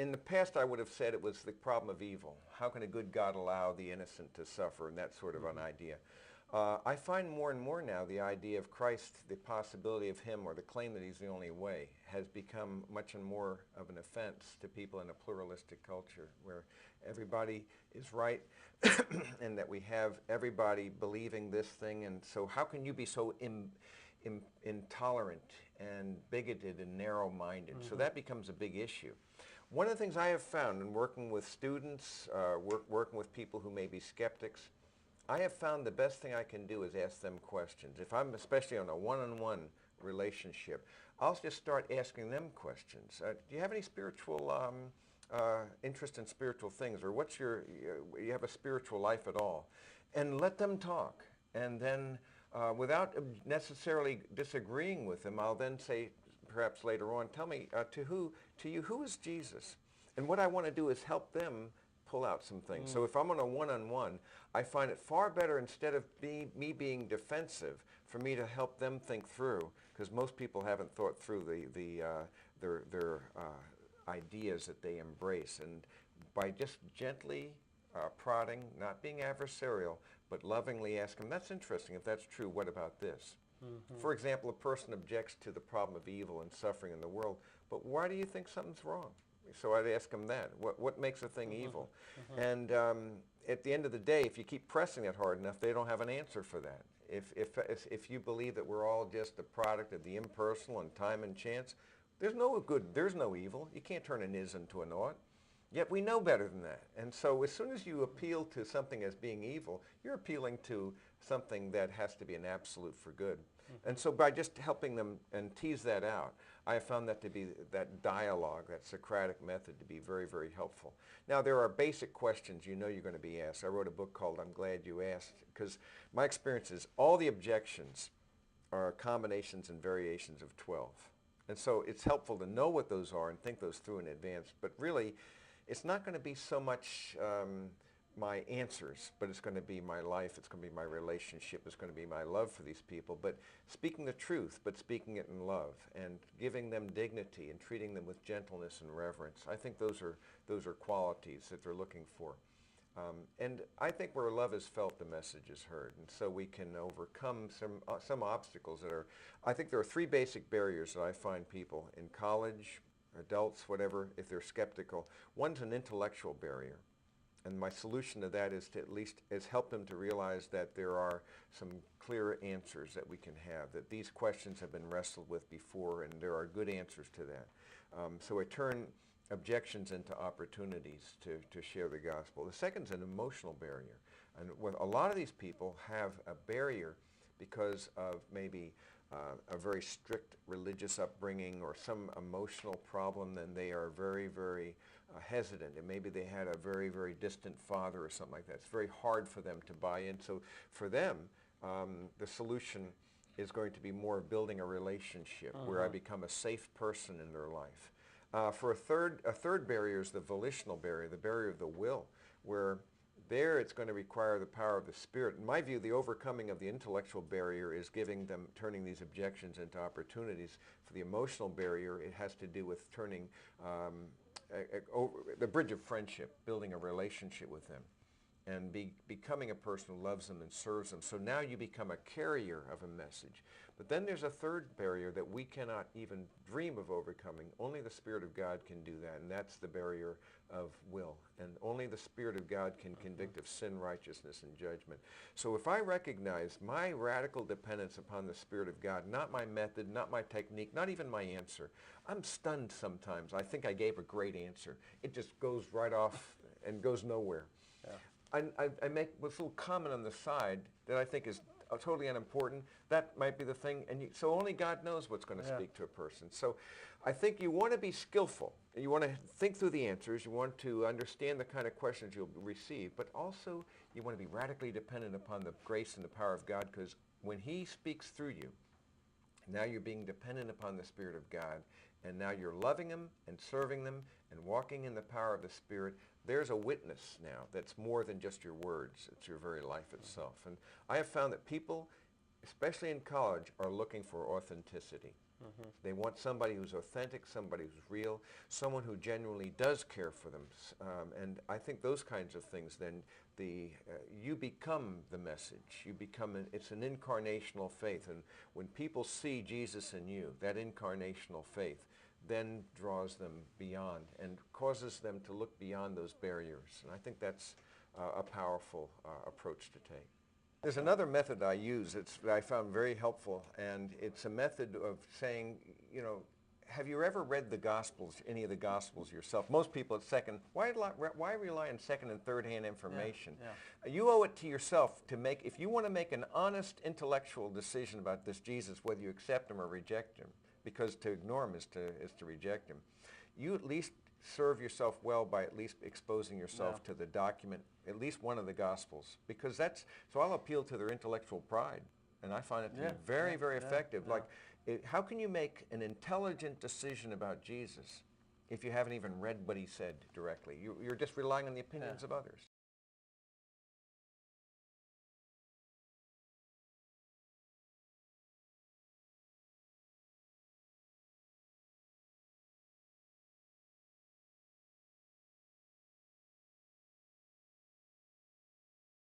in the past, I would have said it was the problem of evil. How can a good God allow the innocent to suffer, and that sort of an idea. I find more and more now the idea of Christ, the possibility of him, or the claim that he's the only way, has become much and more of an offense to people in a pluralistic culture where everybody is right and that we have everybody believing this thing. And so how can you be so intolerant and bigoted and narrow-minded? So that becomes a big issue. One of the things I have found in working with students, working with people who may be skeptics, I have found the best thing I can do is ask them questions. If I'm especially on a one-on-one relationship, I'll just start asking them questions. Do you have any spiritual interest in spiritual things, or what's you have a spiritual life at all? And let them talk. And then without necessarily disagreeing with them, I'll then say, perhaps later on, tell me, to you, who is Jesus? And what I want to do is help them pull out some things. So if I'm on a one-on-one, I find it far better, instead of me being defensive, for me to help them think through, because most people haven't thought through their ideas that they embrace. And by just gently prodding, not being adversarial, but lovingly asking them, that's interesting, if that's true, what about this? For example, a person objects to the problem of evil and suffering in the world, but why do you think something's wrong? So I'd ask them that. What makes a thing evil? And at the end of the day, if you keep pressing it hard enough, they don't have an answer for that. If you believe that we're all just a product of the impersonal and time and chance, there's no good, there's no evil. You can't turn an is into an ought. Yet we know better than that. And so as soon as you appeal to something as being evil, you're appealing to something that has to be an absolute for good. And so by just helping them and tease that out, I have found that to be, that dialogue, that Socratic method, to be very, very helpful. Now, there are basic questions you know you're going to be asked. I wrote a book called I'm Glad You Asked, because my experience is all the objections are combinations and variations of 12. And so it's helpful to know what those are and think those through in advance. But really, it's not going to be so much my answers, but it's going to be my life, it's going to be my relationship, it's going to be my love for these people, but speaking the truth, but speaking it in love, and giving them dignity and treating them with gentleness and reverence. I think those are qualities that they're looking for. And I think where love is felt, the message is heard, and so we can overcome some obstacles that are, I think there are three basic barriers that I find people in college, adults, whatever, if they're skeptical. One's an intellectual barrier. And my solution to that is to at least help them to realize that there are some clear answers that we can have, that these questions have been wrestled with before, and there are good answers to that. So I turn objections into opportunities to share the gospel. The second is an emotional barrier. And a lot of these people have a barrier because of maybe a very strict religious upbringing or some emotional problem, then they are very, very hesitant, and maybe they had a very, very distant father or something like that. It's very hard for them to buy in. So for them, the solution is going to be more of building a relationship where I become a safe person in their life. For a third barrier is the volitional barrier, the barrier of the will, where there it's going to require the power of the Spirit. In my view, the overcoming of the intellectual barrier is turning these objections into opportunities. For the emotional barrier, it has to do with turning the bridge of friendship, building a relationship with them, and becoming a person who loves them and serves them. So now you become a carrier of a message. But then there's a third barrier that we cannot even dream of overcoming. Only the Spirit of God can do that, and that's the barrier of will. And only the Spirit of God can convict of sin, righteousness, and judgment. So if I recognize my radical dependence upon the Spirit of God, not my method, not my technique, not even my answer, I'm stunned sometimes. I think I gave a great answer. It just goes right off and goes nowhere. Yeah. I make this little comment on the side that I think is totally unimportant. That might be the thing, and so only God knows what's going to speak to a person. So I think you want to be skillful. You want to think through the answers. You want to understand the kind of questions you'll receive, but also you want to be radically dependent upon the grace and the power of God, because when He speaks through you, now you're being dependent upon the Spirit of God, and now you're loving Him and serving them and walking in the power of the Spirit. There's a witness now that's more than just your words. It's your very life itself. And I have found that people, especially in college, are looking for authenticity. They want somebody who's authentic, somebody who's real, someone who genuinely does care for them. And I think those kinds of things, then you become the message. You become, it's an incarnational faith. And when people see Jesus in you, that incarnational faith then draws them beyond and causes them to look beyond those barriers. And I think that's a powerful approach to take. There's another method I use that I found very helpful, and it's a method of saying, you know, have you ever read the Gospels, any of the Gospels yourself? Most people at second, why rely on second and third hand information? Yeah. You owe it to yourself to make, if you want to make an honest intellectual decision about this Jesus, whether you accept him or reject him, because to ignore him is to reject him, you at least serve yourself well by at least exposing yourself to the document, at least one of the Gospels, because so I'll appeal to their intellectual pride, and I find it to be very, very effective. Like, how can you make an intelligent decision about Jesus if you haven't even read what he said directly? You're just relying on the opinions of others.